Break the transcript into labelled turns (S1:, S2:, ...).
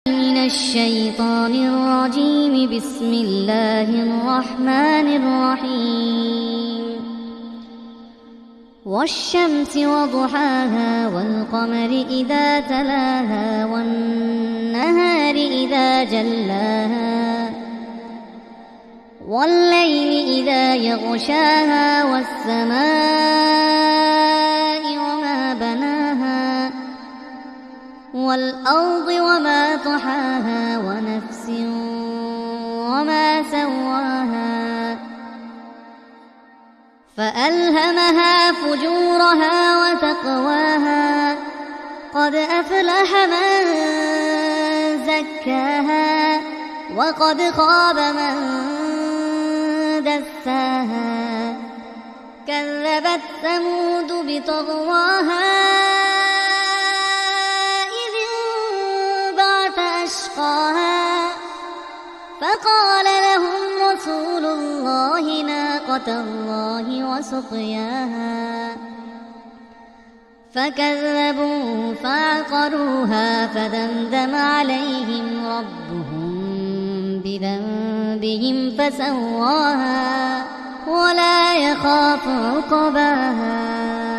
S1: من الشيطان الرجيم. بسم الله الرحمن الرحيم. والشمس وضحاها والقمر إذا تلاها والنهار إذا جلاها والليل إذا يغشاها والسماء وما بناها والأرض وما طحاها ونفس وما سواها فألهمها فجورها وتقواها. قد أفلح من زكاها وقد خاب من دساها. كذبت ثمود بطغواها إذ انبعث أشقاها فقال لهم رسول الله ناقة الله وسقياها فكذبوه فعقروها فدمدم عليهم ربهم بذنبهم فسواها ولا يخاف عقباها.